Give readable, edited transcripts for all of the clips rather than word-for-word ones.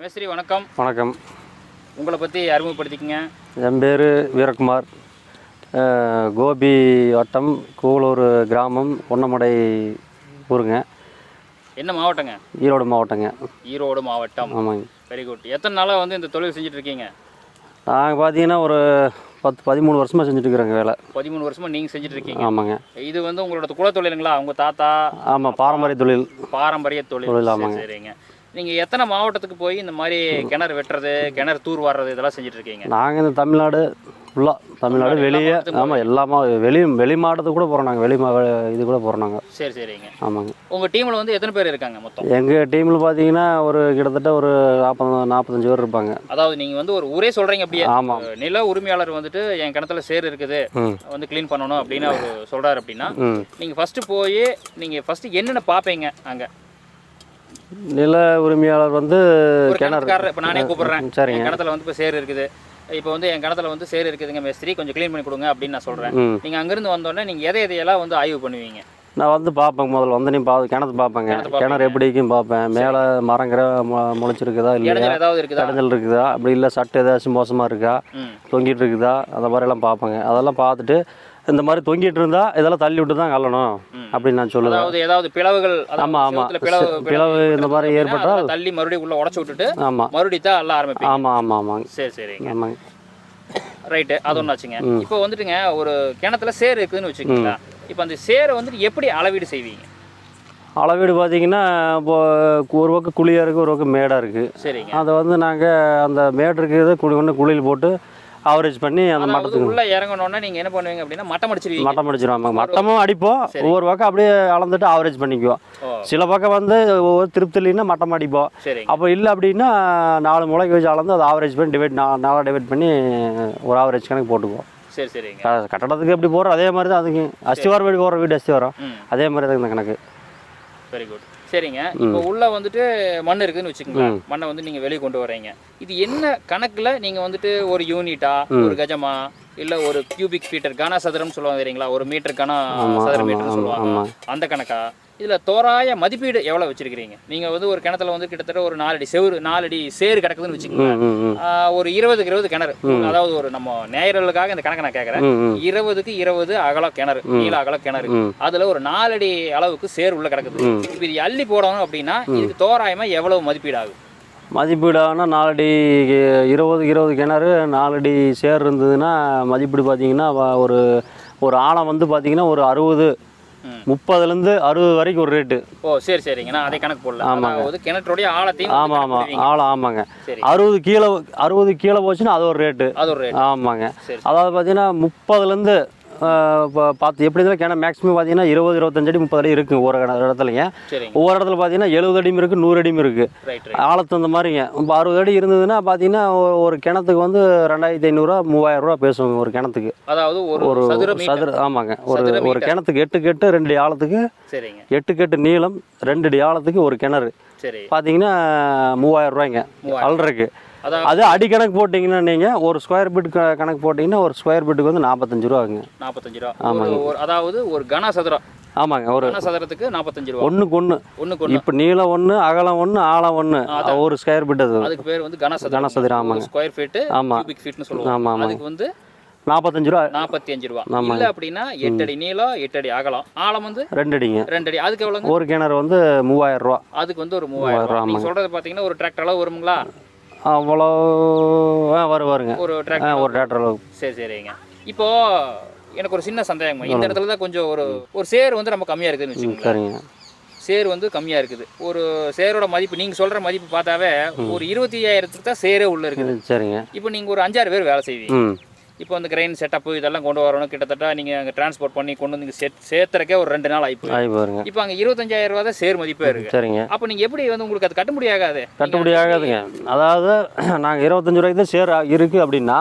மேஸ்திரி வணக்கம். வணக்கம். உங்களை பற்றி அறிமுகப்படுத்திக்கங்க. என் பேர் வீரகுமார். கோபி வட்டம் கூவலூர் கிராமம் பொன்னமடை ஊருங்க. என்ன மாவட்டங்க? ஈரோடு மாவட்டங்க. ஈரோடு மாவட்டம். ஆமாங்க. Very good. எத்தனை நாளாக வந்து இந்த தொழில் செஞ்சுட்டு இருக்கீங்க? நாங்கள் பார்த்தீங்கன்னா ஒரு 10-13 வருஷமாக செஞ்சுட்டுருக்குறோங்க வேலை. 13 வருஷமாக நீங்கள் செஞ்சுட்டு இருக்கீங்க? ஆமாங்க. இது வந்து உங்களோட குல தொழிலுங்களா? உங்கள் தாத்தா? ஆமாம், பாரம்பரிய தொழில். பாரம்பரிய தொழில். ஆமாங்க. சரிங்க. நீங்கள் எத்தனை மாவட்டத்துக்கு போய் இந்த மாதிரி கிணறு வெட்டுறது, கிணறு தூர் வாடுறது இதெல்லாம் செஞ்சுட்டு இருக்கீங்க? நாங்கள் இந்த தமிழ்நாடு ஃபுல்லாக, தமிழ்நாடு வெளியே, ஆமாம் எல்லாமே வெளி மாவட்டத்துக்கு கூட போகிறோம். நாங்கள் இது கூட போகிறோம் நாங்கள். சரி சரிங்க. ஆமாங்க. உங்கள் டீமில் வந்து எத்தனை பேர் இருக்காங்க மொத்தம்? எங்கள் டீமில் பார்த்தீங்கன்னா ஒரு கிட்டத்தட்ட ஒரு 40-45 பேர் இருப்பாங்க. அதாவது நீங்கள் வந்து ஒரு ஊரே சொல்கிறீங்க அப்படியே? ஆமாம். நில உரிமையாளர் வந்துட்டு என் கிணத்துல சேர் இருக்குது வந்து க்ளீன் பண்ணணும் அப்படின்னு அவர் சொல்கிறார் அப்படின்னா நீங்கள் ஃபஸ்ட்டு போய் நீங்கள் ஃபஸ்ட்டு என்னென்ன பார்ப்பீங்க அங்கே? நில உரிமையாளர் வந்து கிணறு, இப்போ நானே கூப்பிட்றேன். சரிங்க. கிணத்துல வந்து இப்போ சேர் இருக்குது, இப்போ வந்து என் கிணத்துல வந்து சேர் இருக்குதுங்க மேஸ்திரி, கொஞ்சம் க்ளீன் பண்ணி கொடுங்க அப்படின்னு நான் சொல்கிறேன். நீங்கள் அங்கேருந்து வந்தோடனே நீங்கள் எதையெல்லாம் வந்து ஆய்வு பண்ணுவீங்க? நான் வந்து பார்ப்பேன். முதல்ல வந்து நீ கிணத்து பார்ப்பேங்க. கிணறு எப்படி இருக்குன்னு பார்ப்பேன். மேலே மரங்கிற முளைச்சிருக்குதா இல்லையா, ஏதாவது இருக்குதா, தடஞ்சல் இருக்குதா, அப்படி இல்லை சட்டை ஏதாச்சும் மோசமாக இருக்கா, தொங்கிட்டு இருக்குதா, அந்த மாதிரிலாம் பார்ப்பேங்க. அதெல்லாம் பார்த்துட்டு இந்த மாதிரி தொங்கிட்டு இருந்தா இதெல்லாம் தள்ளி விட்டு தான் கல்லணும் அப்படின்னு நான் சொல்லுவேன். அதாவது ஏதாவது பிளவுகள், ஆமாம் ஆமாம், பிளவு இந்த மாதிரி ஏற்பட்டால் தள்ளி மறுபடியும் உள்ள உடச்சு விட்டுட்டு ஆமாம் மறுபடியும் தான் எல்லாம் ஆரம்பிப்பீங்க? ஆமாம் ஆமாம் ஆமாங்க. சரி சரிங்க. ஆமாங்க. ரைட்டு, அது ஒன்றாச்சுங்க. இப்போ வந்துட்டுங்க ஒரு கிணத்துல சேர் இருக்குதுன்னு வச்சுக்கோங்களா, இப்போ அந்த சேரை வந்துட்டு எப்படி அளவீடு செய்வீங்க? அளவீடு பார்த்தீங்கன்னா இப்போ ஒரு பக்கம் குழியாக இருக்குது, ஒரு பக்கம் மேடாக இருக்குது. சரிங்க. அதை வந்து நாங்கள் அந்த மேடு இருக்கிறத ஒன்று குழியில் போட்டு ஆவரேஜ் பண்ணி அந்த மட்டத்துக்கு உள்ள இறங்கணும்னா நீங்கள் என்ன பண்ணுவீங்க அப்படின்னா மட்டம் அடிச்சிருவீங்க? மட்டம் அடிச்சிருவாங்க. மட்டமும் அடிப்போம். ஒவ்வொரு பக்கம் அப்படியே அளந்துட்டு ஆவரேஜ் பண்ணிக்குவோம். சில பக்கம் வந்து ஒவ்வொரு திருப்தி இல்லைன்னா மட்டம் அடிப்போம். அப்போ இல்லை அப்படின்னா 4 முளைக்கு வச்சு அளந்து அதை ஆவரேஜ் பண்ணி நாளாக டிவைட் பண்ணி ஒரு ஆவரேஜ் கணக்கு போட்டுக்குவோம். சரி சரிங்க. கட்டடத்துக்கு எப்படி போகிறோம் அதே மாதிரி தான் அதுக்கு அஸ்திவாரம் வீடு போகிற வீடு அஸ்திவாரம் அதே மாதிரி தான் இந்த கணக்கு. Very good. சரிங்க. இப்போ உள்ள வந்துட்டு மண் இருக்குதுன்னு வச்சுக்கோங்க, மண்ணை வந்து நீங்கள் வெளியே கொண்டு வரீங்க. இது என்ன கணக்கில் நீங்கள் வந்துட்டு ஒரு யூனிட்டா, ஒரு கஜமா, இல்லை ஒரு கியூபிக் ஃபீட்டர், கன சதுரம் சொல்லுவாங்க தெரியுங்களா, ஒரு மீட்டர் கன சதுர மீட்டர் சொல்லுவாங்க, அந்த கணக்கா? இதில் தோராய மதிப்பீடு எவ்வளோ வச்சிருக்கிறீங்க? நீங்கள் வந்து ஒரு கிணத்துல வந்து கிட்டத்தட்ட ஒரு 4 அடி சேறு கிடக்குதுன்னு வச்சுக்கோங்க. ஒரு 20க்கு 20 கிணறு, அதாவது ஒரு நம்ம நேயர்களுக்காக இந்த கணக்கு நான் கேட்குறேன். 20க்கு 20 அகலம் கிணறு, நீள அகலம் கிணறு, அதில் ஒரு 4 அடி அளவுக்கு சேர் உள்ள கிடக்குது. இப்போ இது அள்ளி போடணும் அப்படின்னா இதுக்கு தோராயமாக எவ்வளவு மதிப்பீடு ஆகும்? மதிப்பீடு ஆனால் 4 அடி 20 கிணறு 4 அடி சேர் இருந்ததுன்னா மதிப்பீடு பார்த்தீங்கன்னா ஒரு ஆழம் வந்து பார்த்தீங்கன்னா ஒரு 30லேருந்து 60 வரைக்கும் ஒரு ரேட்டு. ஓ சரி சரிங்க. நான் அதே கணக்கு போடல. ஆமாங்க. கிணற்றோடைய ஆழத்தையும் ஆமாம் ஆமாம் ஆழம் ஆமாங்க. 60 கீழே போச்சுன்னா அது ஒரு ரேட்டு. ஆமாங்க. அதாவது பார்த்தீங்கன்னா 30லேருந்து பார்த்து எப்படி இருந்தாலும் கிணறு மேக்ஸிமம் பார்த்தீங்கன்னா 20-25 அடி 30 அடி இருக்குது ஒரு இடத்துலைங்க. ஒவ்வொரு இடத்துல பார்த்தீங்கன்னா 70 அடியும் இருக்குது, 100 அடியும் இருக்குது ஆழத்து அந்த மாதிரிங்க. இப்போ 60 அடி இருந்ததுன்னா பார்த்தீங்கன்னா ஒரு கிணத்துக்கு வந்து 2500 3000 ரூபா பேசுவாங்க ஒரு கிணத்துக்கு. அதாவது ஒரு சதுர ஆமாங்க. ஒரு கிணத்துக்கு 8 2 அடி ஆழத்துக்கு, 8 நீளம் 2 அடி ஆழத்துக்கு ஒரு கிணறு பார்த்தீங்கன்னா 3000 ரூபாய்ங்க அல்றக்கு. அது அடி கணக்கு போட்டிங்கன்னா நீங்கள் ஒரு ஸ்கொயர் ஃபீட் கணக்கு போட்டிங்கன்னா ஒரு ஸ்கொயர் ஃபீட்டுக்கு வந்து 45 ரூபா ஆகுங்க. 45 ரூபா. ஆமாங்க. அதாவது ஒரு கன சதுரம். ஆமாங்க. ஒரு கன சதுரத்துக்கு 45 ரூபா. ஒன்றுக்கு ஒன்று. இப்போ நீளம் 1 அகலம் 1 ஆழம் 1 ஒரு ஸ்கொயர் ஃபீட். அதுக்கு பேர் வந்து கனசதுரம். ஆமாங்க. ஸ்கொயர் ஃபீட், கியூபிக் ஃபீட்னு சொல்லுவாங்க. ஆமாம். அதுக்கு வந்து 45 ரூபா. 45 ரூபா. இல்லை அப்படின்னா 8 அடி நீளம் 8 அடி அகலம், ஆழம் வந்து 2 அடிங்க. 2 அடி. அதுக்கு எவ்வளோங்க? ஒரு கிணறு வந்து 3000 ரூபா. அதுக்கு வந்து ஒரு 3000 ரூபா. நீங்கள் சொல்கிறது பார்த்தீங்கன்னா ஒரு டிராக்டர் அளவு வருங்களா? அவ்வளோ வருவாருங்க ஒரு டிராக்டர் அளவு. சரி சரிங்க. இப்போ எனக்கு ஒரு சின்ன சந்தேகம். இந்த இடத்துல தான் கொஞ்சம் ஒரு சேர் வந்து நம்ம கம்மியாக இருக்குதுன்னு வச்சுக்கோங்க. சரிங்க. சேர் வந்து கம்மியாக இருக்குது. ஒரு சேரோட மதிப்பு நீங்கள் சொல்கிற மதிப்பு பார்த்தாவே ஒரு 25,000க்கு தான் சேரே உள்ளே இருக்குது. சரிங்க. இப்போ நீங்கள் ஒரு 5-6 பேர் வேலை செய்வீங்க. இப்போ அந்த கிரைன் செட்டப்பு இதெல்லாம் கொண்டு வரணும். கிட்டத்தட்ட நீங்கள் அங்கே டிரான்ஸ்போர்ட் பண்ணி கொண்டு வந்து சேர்த்துறக்கே ஒரு 2 நாள் ஆகிப்போம். இப்போ அங்கே 25,000 ரூபா தான் சேர் மதிப்பே இருக்குது. சரிங்க. அப்போ நீங்கள் எப்படி வந்து உங்களுக்கு அது கட்டுப்படி ஆகாதுங்க. அதாவது நாங்கள் 25 ரூபாய்க்கு தான் சேர் இருக்குது அப்படின்னா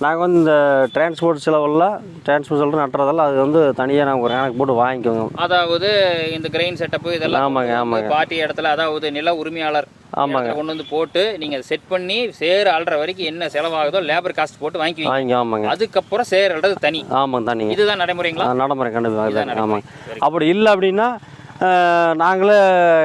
நாங்கள் வந்து இந்த டிரான்ஸ்போர்ட் செலவு நட்டுறதெல்லாம் அது வந்து தனியாக நாங்கள் ஒரு கணக்கு போட்டு வாங்கிக்கோங்க. அதாவது இந்த கிரைன் செட்டப்பு இதெல்லாம் ஆமாங்க பாட்டி இடத்துல, அதாவது நில உரிமையாளர் ஆமாங்க கொண்டு வந்து போட்டு நீங்கள் செட் பண்ணி சேர் அல்ற வரைக்கும் என்ன செலவாகுதோ லேபர் காஸ்ட் போட்டு வாங்கிக்குவீங்க. ஆமாங்க. அதுக்கப்புறம் சேர் அல்றது தனி. ஆமாம் தனி. இதுதான் நடைமுறைங்களா? நடைமுறை கண்டிப்பாக. ஆமாங்க. அப்படி இல்லை அப்படின்னா நாங்களே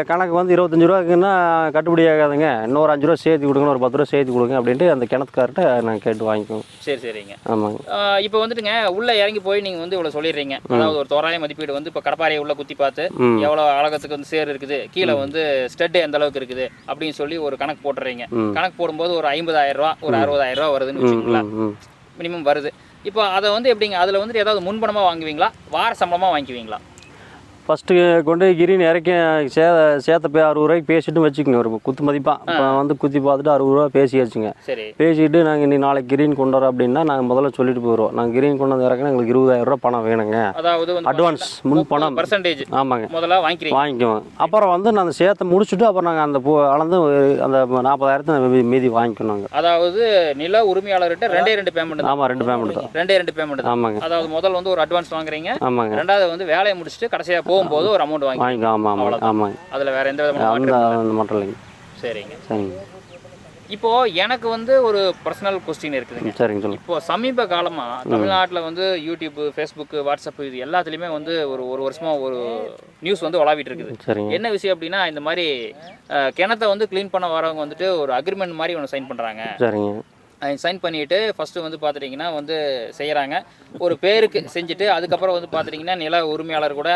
கணக்கு வந்து 25 ரூபாக்குன்னா கட்டுப்படி ஆகாதுங்க, இன்னொரு 5 ரூபா சேர்த்து கொடுங்க, ஒரு 10 ரூபா சேர்த்து கொடுங்க அப்படின்ட்டு அந்த கிணத்துக்கார்ட்ட நாங்கள் கேட்டு வாங்கிக்குவோம். சரி சரிங்க. ஆமாங்க. இப்போ வந்துட்டுங்க உள்ளே இறங்கி போய் நீங்கள் வந்து இவ்வளோ சொல்லிடுறீங்க, அதாவது ஒரு தோராய மதிப்பீடு வந்து இப்போ கடப்பாறையை உள்ள குத்தி பார்த்து எவ்வளோ அழகத்துக்கு வந்து சேர் இருக்குது, கீழே வந்து ஸ்டெட் எந்த அளவுக்கு இருக்குது அப்படின்னு சொல்லி ஒரு கணக்கு போட்டுறீங்க. கணக்கு போடும்போது ஒரு 50,000 ரூபா ஒரு 60,000 ரூபா வருதுன்னு வச்சுக்கோங்களேன், மினிமம் வருது. இப்போ அதை வந்து எப்படிங்க, அதில் வந்துட்டு ஏதாவது முன்பணமாக வாங்குவீங்களா, வார சம்பளமாக வாங்கிக்குவீங்களா? ஃபஸ்ட்டு கொண்டு போய் கிரீன் இறக்கி சேர்த்த போய் 60 ரூபாய்க்கு பேசிட்டு வச்சுக்கோங்க, ஒரு குத்து மதிப்பாக. இப்போ வந்து குத்தி பார்த்துட்டு 60 ரூபா பேசியாச்சுங்க. சரி. பேசிட்டு நாங்கள் இன்னைக்கு நாளைக்கு கிரீன் கொண்டு வரோம் அப்படின்னா நாங்கள் முதல்ல சொல்லிட்டு போயிடுவோம், நாங்கள் கிரீன் கொண்டு வந்து இறக்கினா எங்களுக்கு 20,000 ரூபா பணம் வேணுங்க, அதாவது அட்வான்ஸ் முன் பணம் பர்சன்டேஜ். ஆமாங்க, முதல்ல வாங்கிக்குவோம். அப்புறம் வந்து நாங்கள் சேர்த்த முடிச்சுட்டு அப்புறம் நாங்கள் அந்த அளந்து அந்த 40,000 மீதி வாங்கிக்கணும். அதாவது நில உரிமையாளர்கிட்ட 2 பேமெண்ட். ஆமாம், 2 பேமெண்ட் தான். 2 பேமெண்ட். ஆமாங்க. அதாவது முதல் வந்து ஒரு அட்வான்ஸ் வாங்குறீங்க. ஆமாங்க. ரெண்டாவது வந்து வேலையை முடிச்சுட்டு கடைசியாக போகும்போது ஒரு அமௌண்ட் வாங்கிக்கோ. ஆமாம் ஆமாம். அதில் வேற எந்த விதமான மாற்றம் இல்லைங்க. சரிங்க சரிங்க. இப்போ எனக்கு வந்து ஒரு பர்சனல் கொஸ்டின் இருக்குதுங்க. சரிங்க சொல்லுங்க. இப்போ சமீப காலமாக தமிழ்நாட்டில் வந்து யூடியூப், ஃபேஸ்புக், வாட்ஸ்அப் இது எல்லாத்துலேயுமே வந்து ஒரு வருஷமாக ஒரு நியூஸ் வந்து உலாவிட்டு இருக்குது. சரிங்க. என்ன விஷயம் அப்படின்னா, இந்த மாதிரி கிணத்தை வந்து க்ளீன் பண்ண வரவங்க வந்துட்டு ஒரு அக்ரிமெண்ட் மாதிரி ஒன்று சைன் பண்ணுறாங்க. சரிங்க. சைன் பண்ணிவிட்டு ஃபஸ்ட்டு வந்து பார்த்துட்டிங்கன்னா வந்து செய்கிறாங்க, ஒரு பேருக்கு செஞ்சுட்டு அதுக்கப்புறம் வந்து பார்த்துட்டிங்கன்னா நில உரிமையாளர் கூட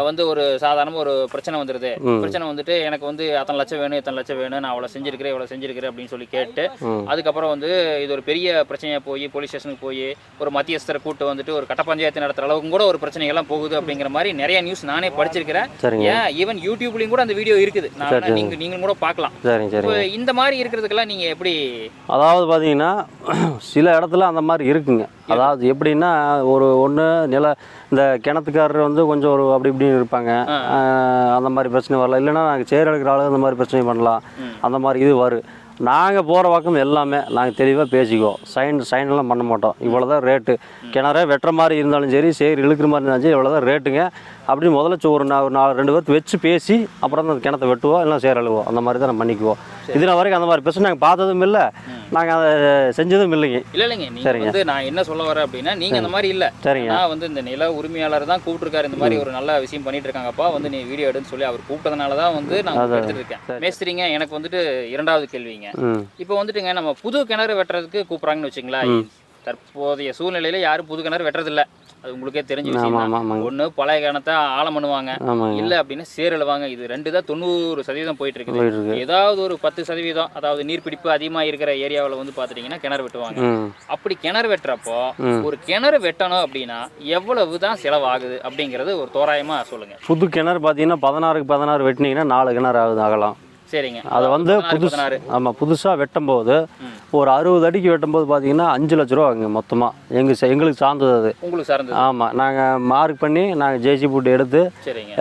வந்து ஒரு சாதாரணமாக ஒரு பிரச்சனை வந்துடுது. பிரச்சனை வந்துட்டு எனக்கு வந்து அத்தனை லட்சம் வேணும், இத்தனை லட்சம் வேணும், நான் அவ்வளோ செஞ்சுருக்கிறேன் அப்படின்னு சொல்லி கேட்டு அதுக்கப்புறம் வந்து இது ஒரு பெரிய பிரச்சனையாக போய் போலீஸ் ஸ்டேஷனுக்கு போய் ஒரு மத்தியஸ்தரை கூட்டு வந்துட்டு ஒரு கட்ட பஞ்சாயத்து நடத்துகிற அளவுக்கு கூட ஒரு பிரச்சனைகள்லாம் போகுது அப்படிங்கிற மாதிரி நிறைய நியூஸ் நானே படிச்சிருக்கிறேன். ஏன் ஈவன் யூடியூப்லேயும் கூட அந்த வீடியோ இருக்குது, நான் நீங்களும் கூட பார்க்கலாம். இந்த மாதிரி இருக்கிறதுக்கெல்லாம் நீங்கள் எப்படி? அதாவது பார்த்தீங்கன்னா சில இடத்துல அந்த மாதிரி இருக்குங்க. அதாவது எப்படின்னா ஒன்று இந்த கிணத்துக்காரர் வந்து கொஞ்சம் ஒரு அப்படி இப்படின்னு இருப்பாங்க, அந்த மாதிரி பிரச்சனை வரலாம். இல்லைன்னா நாங்கள் சேர் எடுக்கிற ஆளு அந்த மாதிரி பிரச்சனை பண்ணலாம், அந்த மாதிரி இது வரும். நாங்கள் போகிற பக்கம் எல்லாமே நாங்கள் தெளிவாக பேசிக்குவோம், சைன்லாம் பண்ண மாட்டோம். இவ்வளோதான் ரேட்டு, கிணறே வெட்டுற மாதிரி இருந்தாலும் சரி, சேர் இழுக்கிற மாதிரி இருந்தாலும் சரி, இவ்வளோதான் ரேட்டுங்க அப்படின்னு முதல்ல ஒரு 2 பேர்த்து வச்சு பேசி அப்புறம் தான் அந்த கிணத்தை வெட்டுவோம், இல்லை சேர் அழுவோம். அந்த மாதிரி தான் நம்ம பண்ணிக்குவோம். இதுனா வரைக்கும் அந்த மாதிரி பிரச்சனை நாங்கள் பார்த்ததும் இல்லை, நாங்கள் அதை செஞ்சதும் இல்லைங்க. இல்லைங்க. நீங்கள் வந்து நான் என்ன சொல்ல வரேன் அப்படின்னா, நீங்கள் அந்த மாதிரி இல்லை. சரிங்க. நான் வந்து இந்த நில உரிமையாளர் தான் கூப்பிட்டுருக்காரு, இந்த மாதிரி ஒரு நல்ல விஷயம் பண்ணிட்டு இருக்காங்கப்பா, வந்து நீ வீடியோ எடுன்னு சொல்லி அவர் கூப்பிட்டதுனால தான் வந்து நான் எடுத்துட்டு இருக்கேன். மேஸ்திரிங்க, எனக்கு வந்துட்டு 2வது கேள்விங்க. இப்போ வந்துட்டுங்க நம்ம புது கிணறு வெட்டுறதுக்கு கூப்பிட்றாங்கன்னு வச்சுங்களேன். தற்போதைய சூழ்நிலையில யாரும் புது கிணறு வெட்டுறதில்லை, அது உங்களுக்கே தெரிஞ்ச விஷயம். ஒன்று பழைய கிணத்தை ஆழம் பண்ணுவாங்க, இல்லை அப்படின்னா சேர் எழுவாங்க. இது 2 தான் 90% போயிட்டு இருக்குது. ஏதாவது ஒரு 10%, அதாவது நீர்பிடிப்பு அதிகமாக இருக்கிற ஏரியாவில் வந்து பார்த்துட்டிங்கன்னா கிணறு வெட்டுவாங்க. அப்படி கிணறு வெட்டுறப்போ ஒரு கிணறு வெட்டணும் அப்படின்னா எவ்வளவு தான் செலவாகுது அப்படிங்கிறது ஒரு தோராயமாக சொல்லுங்கள். புது கிணறு பார்த்தீங்கன்னா 16க்கு 16 வெட்டினீங்கன்னா 4 கிணறு ஆகுது அகலம். சரிங்க. அதை வந்து புதுசாக வெட்டும்போது ஒரு 60 அடிக்கு வெட்டும்போது பார்த்தீங்கன்னா 5 லட்ச ரூபா ஆகுங்க மொத்தமாக. எங்களுக்கு சார்ந்தது அது. உங்களுக்கு சார்ந்தது? ஆமாம். நாங்கள் மார்க் பண்ணி நாங்கள் ஜேசி போட்டு எடுத்து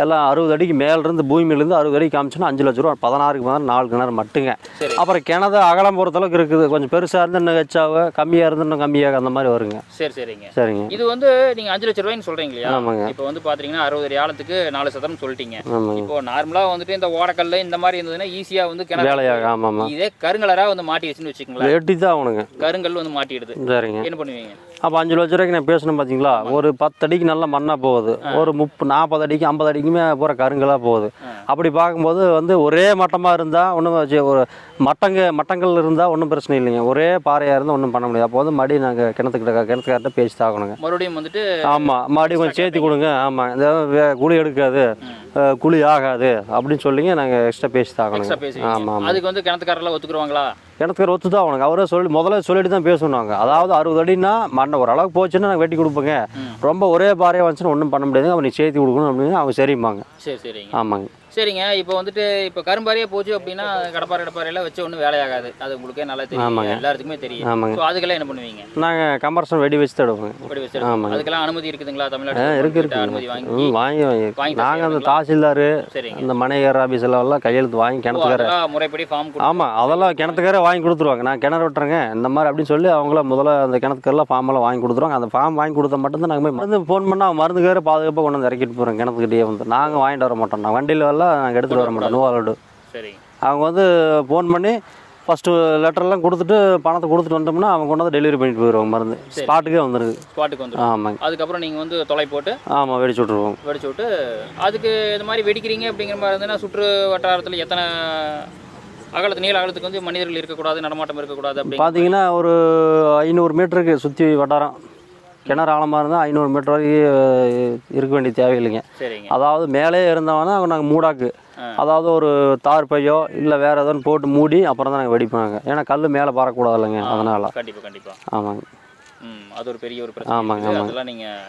எல்லாம் 60 அடிக்கு மேலேருந்து பூமியிலேருந்து 60 அடிக்கு காமிச்சோன்னா 5 லட்ச ரூபா. 16க்கு 4 கிணறு மட்டுங்க. அப்புறம் கிணறு அகலம் பொறுத்தளவுக்கு இருக்குது. கொஞ்சம் பெருசாக இருந்து இன்னும் ஹெச்சாக, கம்மியாக இருந்து இன்னும் கம்மியாக, அந்த மாதிரி வருங்க. சரிங்க. இது வந்து நீங்கள் 5 லட்ச ரூபாய்ன்னு சொல்கிறீங்க இல்லையா? ஆமாங்க. இப்போ வந்து பார்த்தீங்கன்னா 60 அடி ஆழத்துக்கு 4 சதுரம் சொல்லிட்டீங்க. இப்போ நார்மலாக வந்துட்டு இந்த ஓடக்கல்ல இந்த மாதிரி இருந்ததுன்னா ஈஸியா வந்து வேலையாக. ஆமாம். இதே கருங்கலரா வந்து மாட்டி வச்சுன்னு வச்சுக்கோங்களேன், வெட்டி தான் அவனுங்க. கருங்கல் வந்து மாட்டிடுது. சரிங்க. என்ன பண்ணுவீங்க? அப்போ 5 லட்ச ரூபாய்க்கு நான் பேசணும் பார்த்தீங்களா, ஒரு 10 அடிக்கு நல்லா மண்ணாக போகுது, ஒரு 40 அடிக்கு 50 அடிக்குமே போகிற கருங்கலாக போகுது. அப்படி பார்க்கும்போது வந்து ஒரே மட்டமாக இருந்தால் ஒன்றும் ஒரு மட்டங்கள் இருந்தால் ஒன்றும் பிரச்சனை இல்லைங்க. ஒரே பாறையாக இருந்தால் ஒன்றும் பண்ண முடியாது. அப்போ வந்து மறுபடியும் நாங்கள் கிணத்துக்கார்ட்ட பேசி தாக்கணுங்க. மறுபடியும் வந்துட்டு ஆமாம், மறுபடியும் கொஞ்சம் சேர்த்து கொடுங்க. ஆமாம், இந்த குழி எடுக்காது, குழி ஆகாது அப்படின்னு சொல்லிங்க நாங்கள் எக்ஸ்ட்ரா பேசி தாக்கணுங்க. ஆமாம். அதுக்கு வந்து கிணத்துக்காரெல்லாம் ஒத்துக்குருவாங்களா? கிணத்துக்கார ஒத்து தான் அவனுக்கு. அவரே முதல்ல சொல்லிட்டு தான் பேசணுவாங்க. அதாவது 60 அடினா மண்ணை ஓரளவுக்கு போச்சுன்னா நாங்கள் வெட்டி கொடுப்போங்க, ரொம்ப ஒரே பாறையாக வந்துச்சுன்னா ஒன்றும் பண்ண முடியாது, அவன் நீ சேர்த்து கொடுக்கணும் அப்படின்னு அவங்க சரிம்பாங்க. சரிங்க. ஆமாங்க. சரிங்க. இப்போ வந்துட்டு இப்போ கரும்பாறையே போச்சு அப்படின்னா கடப்பாறையெல்லாம் வச்சு ஒன்றும் வேலையாகாது, அது உங்களுக்கே நல்லா தெரியும், எல்லாத்துக்குமே தெரியும். ஆமாங்க. ஸோ அதுக்கெல்லாம் என்ன பண்ணுவீங்க? நாங்கள் கமர்ஷியல் வெடி வச்சு தடுவோங்க. வெடி வச்சு. ஆமாம். அதுக்கெல்லாம் அனுமதி இருக்குதுங்களா தமிழ்நாடு? இருக்கு. அனுமதி வாங்கி நாங்கள் அந்த தாசில்தார், இந்த மனையர் ஆஃபீஸ் எல்லாம் கையெழுத்து வாங்கி கிணத்துக்கார முறைப்படி ஃபார்ம். ஆமாம், அதெல்லாம் கிணத்துக்கார வாங்கி கொடுத்துருவாங்க. நான் கிணறு வெட்டுறேங்க இந்த மாதிரி அப்படின்னு சொல்லி அவங்கள முதல்ல அந்த கிணத்துக்கெல்லாம் ஃபார்மெல்லாம் வாங்கி கொடுத்துருவாங்க. அந்த ஃபார்ம் வாங்கி கொடுத்தா மட்டும்தான் நாங்கள் போய் மருந்து ஃபோன் பண்ணால் மருந்துக்கார பாதுகாப்பாக கொண்டு வந்து இறக்கிட்டு போகிறோம் கிணத்துக்கிட்டே வந்து. நாங்கள் வாங்கிட்டு வர மாட்டோம், நான் வண்டியில் நாங்கள் எடுத்துகிட்டு வர மாட்டோம், நோ அலோடு. சரி. அவங்க வந்து ஃபோன் பண்ணி ஃபஸ்ட்டு லெட்டர்லாம் கொடுத்துட்டு பணத்தை கொடுத்துட்டு வந்தோம்னா அவங்க கொண்டு வந்து டெலிவரி பண்ணிட்டு போயிடுவாங்க மருந்து. ஸ்பாட்டுக்கே வந்துடுது. ஸ்பாட்டுக்கு வந்து ஆமாங்க. அதுக்கப்புறம் நீங்கள் வந்து தொலை போட்டு ஆமாம் வெடிச்சு விட்ருவோம். வெடிச்சு விட்டு அதுக்கு இந்த மாதிரி வெடிக்கிறீங்க அப்படிங்கிற மாதிரி இருந்ததுன்னா சுற்று வட்டாரத்தில் எத்தனை அகலத்து நீள அகலத்துக்கு வந்து மனிதர்கள் இருக்கக்கூடாது, நடமாட்டம் இருக்கக்கூடாது அப்படி பார்த்தீங்கன்னா ஒரு 500 மீட்டருக்கு சுற்றி வட்டாரம் கிணறு ஆழமாக இருந்தால் 500 மீட்டர் வரைக்கும் இருக்க வேண்டிய தேவையில்லைங்க. சரிங்க. அதாவது மேலே இருந்தவனா நாங்கள் மூடாக்கு, அதாவது ஒரு தார் பையோ இல்லை வேறு எதுவும் போட்டு மூடி அப்புறம் தான் நாங்கள் வெடிப்பாங்க. ஏன்னா கல் மேலே பறக்கக்கூடாது இல்லைங்க, அதனால். கண்டிப்பாக ஆமாங்க. அது ஒரு பெரிய ஒரு பிரச்சனை. ஆமாங்க. அதெல்லாம் நீங்கள்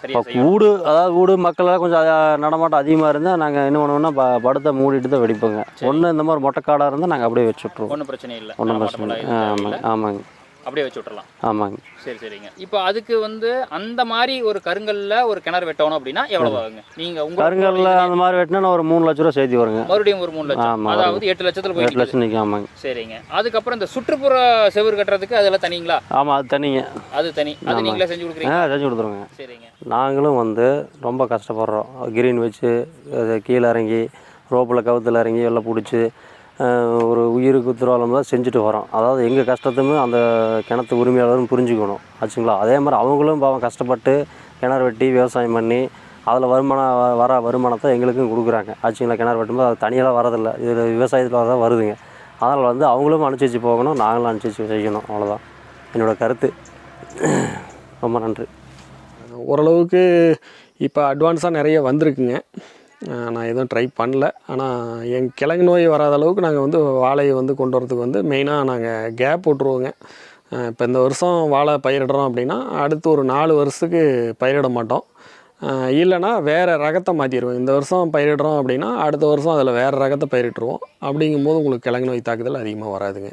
இப்போ வீடு, அதாவது வீடு மக்களெல்லாம் கொஞ்சம் நடமாட்டம் அதிகமாக இருந்தால் நாங்கள் என்ன பண்ணுவோம்னா படுத்த மூடிட்டு தான் வெடிப்போங்க. ஒன்று இந்த மாதிரி மொட்டைக்காடாக இருந்தால் நாங்கள் அப்படியே வச்சு விட்ருவோம். ஒன்றும் பிரச்சனை இல்லை. ஒன்றும் பிரச்சனை இல்லை. ஆமாங்க. ஆமாங்க. அப்படியே வச்சு விட்றலாம். ஆமாங்க. சரிங்க. இப்போ அதுக்கு வந்து அந்த மாதிரி ஒரு கருங்கல்ல ஒரு கிணறு வெட்டணும் அப்படின்னா எவ்வளவு ஆகுங்க? நீங்கள் உங்கள் கருங்கல்ல அந்த மாதிரி வெட்டினா ஒரு 3 லட்ச ரூபா சேர்த்து வருங்க. மறுபடியும் ஒரு 3 லட்சம், அதாவது 8 லட்சத்தில் போய் 8 லட்சம் நிற்கும். ஆமாங்க. சரிங்க. அதுக்கப்புறம் இந்த சுற்றுப்புற செவுறு கட்டுறதுக்கு அதெல்லாம் தனிங்களா? ஆமாம், அது தனிங்க. அது தனி. அது நீங்களே செஞ்சு கொடுக்குறீங்க? செஞ்சு கொடுத்துருங்க. சரிங்க. நாங்களும் வந்து ரொம்ப கஷ்டப்படுறோம். கிரீன் வச்சு கீழே இறங்கி ரோப்பில் கவுத்தில் இறங்கி எல்லாம் பிடிச்சி ஒரு உயிருக்கு உத்தரவாதம் தான் செஞ்சுட்டு வரோம். அதாவது எங்கள் கஷ்டத்தையுமே அந்த கிணத்து உரிமையாளரும் புரிஞ்சுக்கணும் ஆச்சுங்களா. அதே மாதிரி அவங்களும் பாவம் கஷ்டப்பட்டு கிணறு வெட்டி விவசாயம் பண்ணி அதில் வர வருமானத்தை எங்களுக்கும் கொடுக்குறாங்க ஆச்சுங்களா. கிணறு வெட்டும்போது அது தனியெல்லாம் வரதில்லை, இது விவசாயத்தில் தான் வருதுங்க. அதனால் வந்து அவங்களும் அனுசரித்து போகணும், நாங்களும் அனுசரித்து செய்யணும். அவ்வளோதான் என்னோடய கருத்து. ரொம்ப நன்றி. ஓரளவுக்கு இப்போ அட்வான்ஸாக நிறைய வந்திருக்குங்க. நான் எதுவும் ட்ரை பண்ணல. ஆனால் கிழங்கு நோய் வராத அளவுக்கு நாங்கள் வந்து வாழையை வந்து கொண்டு வரதுக்கு வந்து மெயினாக நாங்கள் கேப் விட்ருவோங்க. இப்போ இந்த வருஷம் வாழை பயிரிடுறோம் அப்படின்னா அடுத்து ஒரு 4 வருஷத்துக்கு பயிரிட மாட்டோம். இல்லைனா வேறு ரகத்தை மாற்றிடுவோம். இந்த வருஷம் பயிரிடுறோம் அப்படின்னா அடுத்த வருஷம் அதில் வேறு ரகத்தை பயிரிட்டுருவோம். அப்படிங்கும்போது உங்களுக்கு கிழங்கு நோய் தாக்குதல் அதிகமாக வராதுங்க.